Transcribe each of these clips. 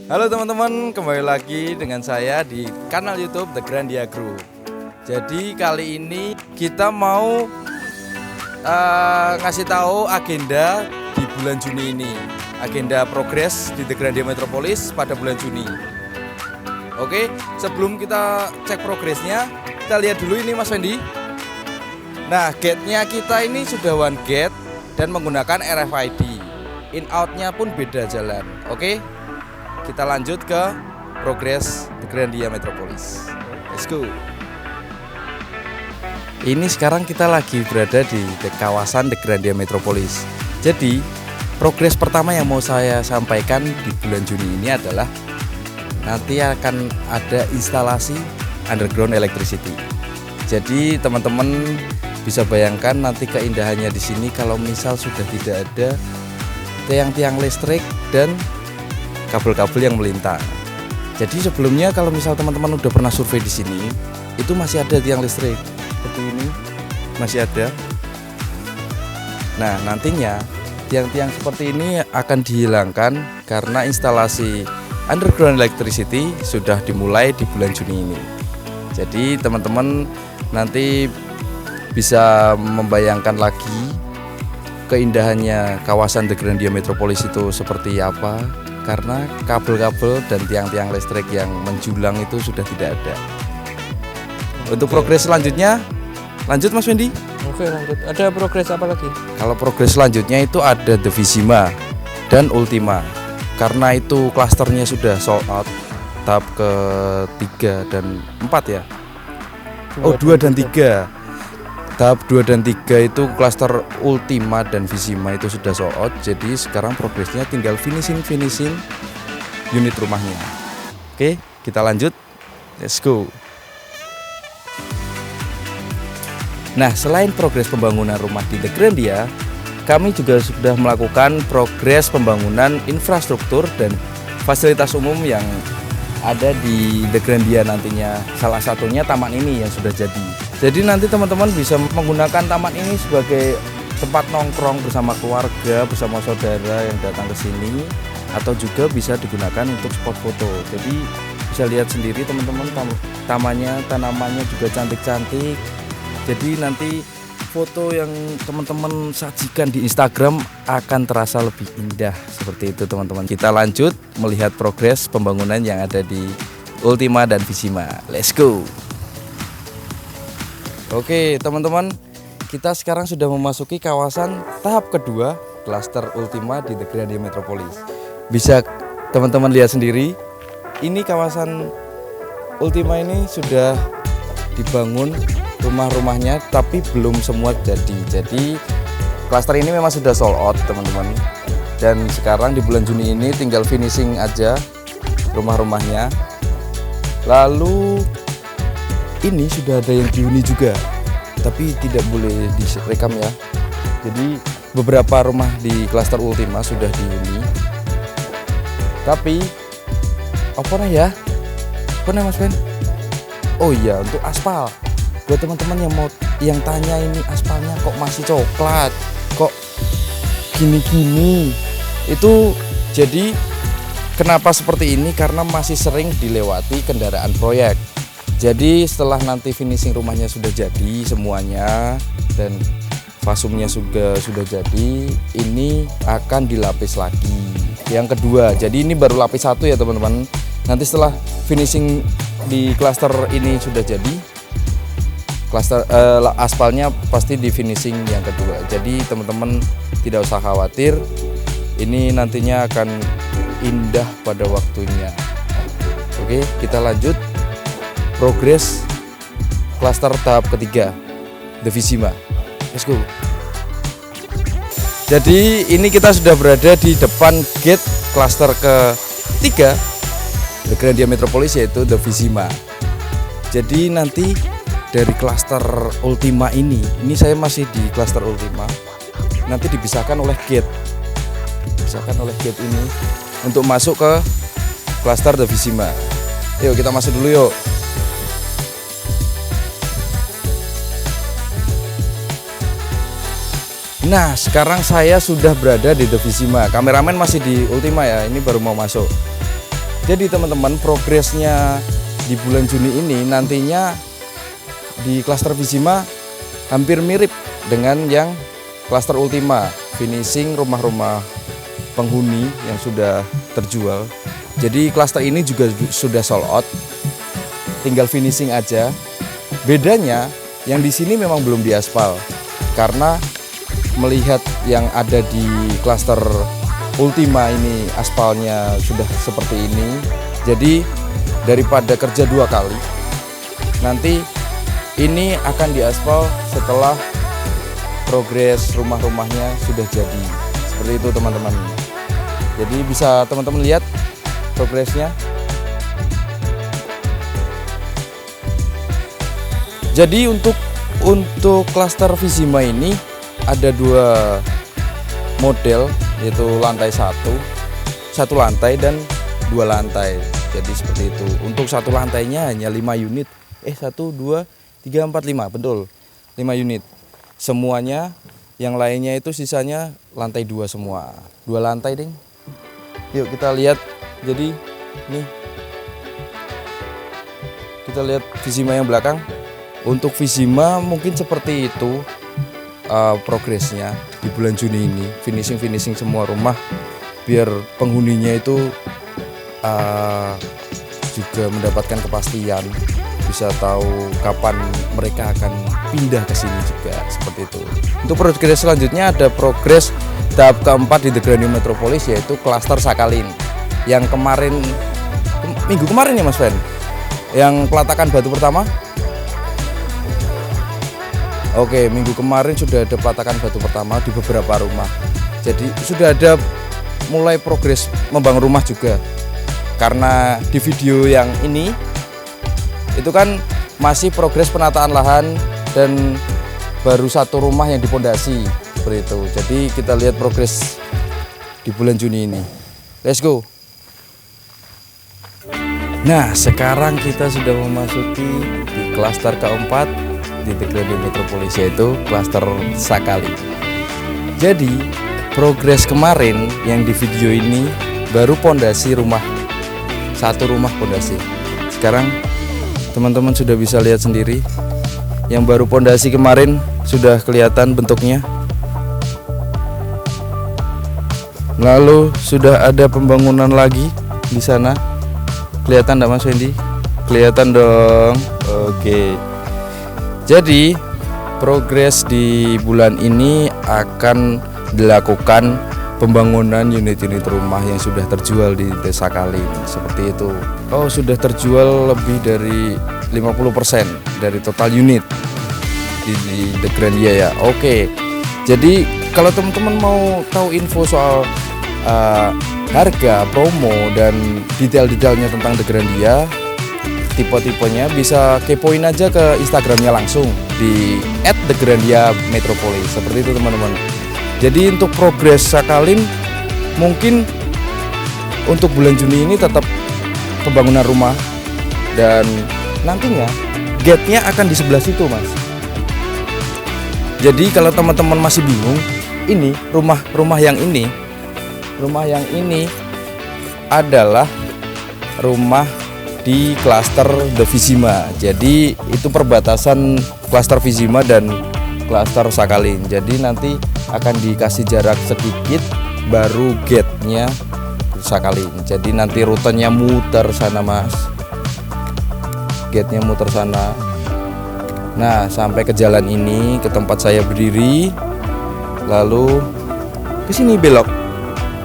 Halo teman-teman, kembali lagi dengan saya di kanal YouTube The Grandia Group. Jadi kali ini kita mau ngasih tahu agenda di bulan Juni ini, agenda progres di The Grandia Metropolis pada bulan Juni. Oke, sebelum kita cek progresnya, kita lihat dulu ini Mas Fendi. Nah, gate-nya kita ini sudah one gate dan menggunakan RFID. In out-nya pun beda jalan. Oke. Kita lanjut ke progres The Grandia Metropolis. Let's go. Ini sekarang kita lagi berada di kawasan The Grandia Metropolis. Jadi progres pertama yang mau saya sampaikan di bulan Juni ini adalah nanti akan ada instalasi underground electricity. Jadi teman-teman bisa bayangkan nanti keindahannya di sini kalau misal sudah tidak ada tiang-tiang listrik dan kabel-kabel yang melintang. Jadi sebelumnya kalau misal teman-teman udah pernah survei di sini, itu masih ada tiang listrik seperti ini, masih ada. Nah, nantinya tiang-tiang seperti ini akan dihilangkan karena instalasi underground electricity sudah dimulai di bulan Juni ini. Jadi teman-teman nanti bisa membayangkan lagi keindahannya kawasan The Grandia Metropolis itu seperti apa, karena kabel-kabel dan tiang-tiang listrik yang menjulang itu sudah tidak ada. Untuk progres selanjutnya, lanjut Mas Wendy. Oke, lanjut. Ada progres apa lagi? Kalau progres selanjutnya itu ada The Visima dan Ultima. Karena itu klasternya sudah sold out tahap ke-3 dan 4 ya. 2 dan 3. Tahap 2 dan 3 itu klaster Ultima dan Visima itu sudah sold out. Jadi sekarang progresnya tinggal finishing unit rumahnya. Oke, kita lanjut. Let's go. Nah, selain progres pembangunan rumah di The Grandia, kami juga sudah melakukan progres pembangunan infrastruktur dan fasilitas umum yang ada di The Grandia nantinya. Salah satunya taman ini yang sudah jadi. Jadi nanti teman-teman bisa menggunakan taman ini sebagai tempat nongkrong bersama keluarga, bersama saudara yang datang ke sini, atau juga bisa digunakan untuk spot foto. Jadi bisa lihat sendiri teman-teman, tamannya, tanamannya juga cantik-cantik. Jadi nanti foto yang teman-teman sajikan di Instagram akan terasa lebih indah seperti itu teman-teman. Kita lanjut melihat progres pembangunan yang ada di Ultima dan Visima. Let's go. Oke teman-teman, kita sekarang sudah memasuki kawasan tahap kedua klaster Ultima di The Grandia Metropolis. Bisa teman-teman lihat sendiri, ini kawasan Ultima ini sudah dibangun rumah-rumahnya tapi belum semua jadi. Jadi klaster ini memang sudah sold out teman-teman. Dan sekarang di bulan Juni ini tinggal finishing aja rumah-rumahnya. Lalu ini sudah ada yang dihuni juga, tapi tidak boleh direkam ya. Jadi beberapa rumah di klaster Ultima sudah dihuni. Tapi apa ya? Apa Mas Ben? Oh iya, untuk aspal. Buat teman-teman yang tanya ini aspalnya kok masih coklat, kok gini-gini. Itu jadi kenapa seperti ini? Karena masih sering dilewati kendaraan proyek. Jadi setelah nanti finishing rumahnya sudah jadi semuanya dan fasumnya sudah jadi, ini akan dilapis lagi. Yang kedua, jadi ini baru lapis 1 ya teman-teman. Nanti setelah finishing di klaster ini sudah jadi, klaster aspalnya pasti di finishing yang kedua. Jadi teman-teman tidak usah khawatir, ini nantinya akan indah pada waktunya. Oke, kita lanjut. Progres klaster tahap ketiga The Visima. Let's go. Jadi ini kita sudah berada di depan gate klaster ketiga The Grandia Metropolis, yaitu The Visima. Jadi nanti dari klaster Ultima ini saya masih di klaster Ultima, nanti dipisahkan oleh gate ini untuk masuk ke klaster The Visima. Yuk kita masuk dulu yuk. Nah, sekarang saya sudah berada di The Visima. Kameramen masih di Ultima ya, ini baru mau masuk. Jadi teman-teman, progresnya di bulan Juni ini nantinya di klaster Vizima hampir mirip dengan yang klaster Ultima, finishing rumah-rumah penghuni yang sudah terjual. Jadi klaster ini juga sudah sold out, tinggal finishing aja. Bedanya yang di sini memang belum diaspal, karena melihat yang ada di klaster Ultima ini aspalnya sudah seperti ini. Jadi daripada kerja 2 kali, nanti ini akan diaspal setelah progres rumah-rumahnya sudah jadi. Seperti itu teman-teman. Jadi bisa teman-teman lihat progresnya. Jadi untuk klaster Vizima ini ada 2 model, yaitu lantai 1 lantai dan 2 lantai. Jadi seperti itu. Untuk 1 lantainya hanya 5 unit. 1, 2, 3, 4, 5, betul. 5 unit. Semuanya yang lainnya itu sisanya lantai 2 semua. 2 lantai, Ding. Yuk kita lihat. Jadi nih, kita lihat Vizima yang belakang. Untuk Vizima mungkin seperti itu progresnya di bulan Juni ini. Finishing semua rumah biar penghuninya itu juga mendapatkan kepastian, bisa tahu kapan mereka akan pindah ke sini juga, seperti itu. Untuk progres selanjutnya ada progres tahap keempat di The Grand Metropolis, yaitu klaster Sakalin. Yang kemarin minggu kemarin ya Mas Fen, yang pelatakan batu pertama. Oke, minggu kemarin sudah ada pelatakan batu pertama di beberapa rumah. Jadi sudah ada mulai progres membangun rumah juga. Karena di video yang ini itu kan masih progres penataan lahan dan baru 1 rumah yang dipondasi, seperti itu. Jadi kita lihat progres di bulan Juni ini. Let's go. Nah, sekarang kita sudah memasuki di klaster keempat di The Grand Metropolis, yaitu klaster Sakalin. Jadi progres kemarin yang di video ini baru pondasi rumah, 1 rumah pondasi. Sekarang teman-teman sudah bisa lihat sendiri, yang baru pondasi kemarin sudah kelihatan bentuknya. Lalu sudah ada pembangunan lagi di sana. Kelihatan enggak Mas Wendy? Kelihatan dong. Oke. Jadi progres di bulan ini akan dilakukan pembangunan unit-unit rumah yang sudah terjual di Desa Sakalin, seperti itu. Oh, sudah terjual lebih dari 50% dari total unit di The Grandia ya. Oke. Jadi kalau teman-teman mau tahu info soal harga, promo, dan detail-detailnya tentang The Grandia, tipe-tipenya, bisa kepoin aja ke Instagramnya langsung di @thegrandiametropolis, seperti itu teman-teman. Jadi untuk progres Sakalin mungkin untuk bulan Juni ini tetap pembangunan rumah, dan nantinya gate-nya akan di sebelah situ Mas. Jadi kalau teman-teman masih bingung, ini rumah yang ini adalah rumah di klaster The Vizima. Jadi itu perbatasan klaster Vizima dan klaster Sakalin. Jadi nanti akan dikasih jarak sedikit baru gate-nya Sakalin. Jadi nanti rutenya muter sana Mas. Gate-nya muter sana. Nah, sampai ke jalan ini, ke tempat saya berdiri, lalu ke sini belok.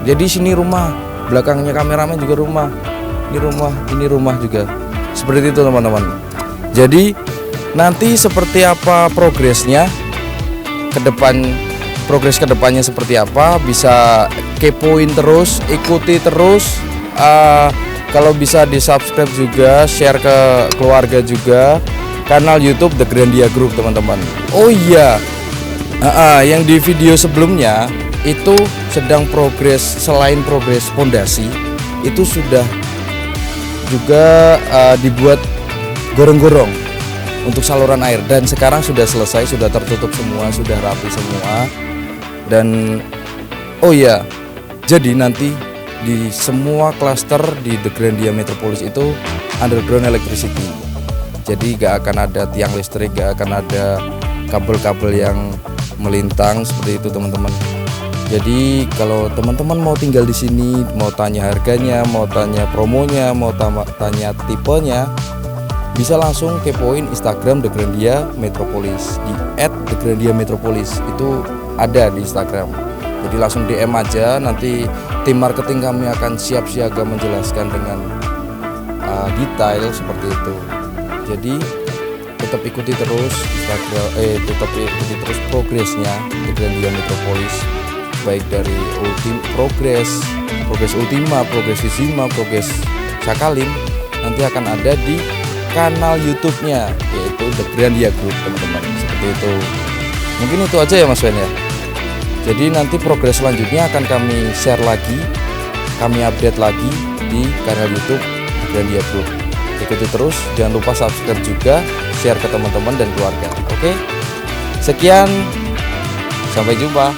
Jadi sini rumah, belakangnya kameramen juga rumah. Ini rumah juga. Seperti itu teman-teman. Jadi nanti seperti apa progresnya ke depan, progres ke depannya seperti apa, bisa kepoin terus, ikuti terus. Kalau bisa di-subscribe juga, share ke keluarga juga, kanal YouTube The Grandia Group teman-teman. Oh iya, yang di video sebelumnya itu sedang progres, selain progres pondasi, itu sudah juga dibuat gorong-gorong untuk saluran air, dan sekarang sudah selesai, sudah tertutup semua, sudah rapi semua. Dan oh iya, jadi nanti di semua klaster di The Grandia Metropolis itu underground electricity. Jadi gak akan ada tiang listrik, gak akan ada kabel-kabel yang melintang seperti itu teman-teman. Jadi kalau teman-teman mau tinggal di sini, mau tanya harganya, mau tanya promonya, mau tanya tipenya, bisa langsung kepoin Instagram The Grandia Metropolis di @thegrandiametropolis. Itu ada di Instagram. Jadi langsung DM aja, nanti tim marketing kami akan siap siaga menjelaskan dengan detail seperti itu. Jadi tetap ikuti terus tetap ikuti terus progresnya The Grandia Metropolis, baik dari progres Ultima, progres Visima, progres Sakalin, nanti akan ada di kanal YouTube-nya yaitu The Grandia Group teman-teman. Seperti itu. Mungkin itu aja ya Mas Ben ya. Jadi nanti progres selanjutnya akan kami share lagi, kami update lagi di kanal YouTube The Grandia Group. Ikuti terus, jangan lupa subscribe juga, share ke teman-teman dan keluarga. Oke? Sekian, sampai jumpa.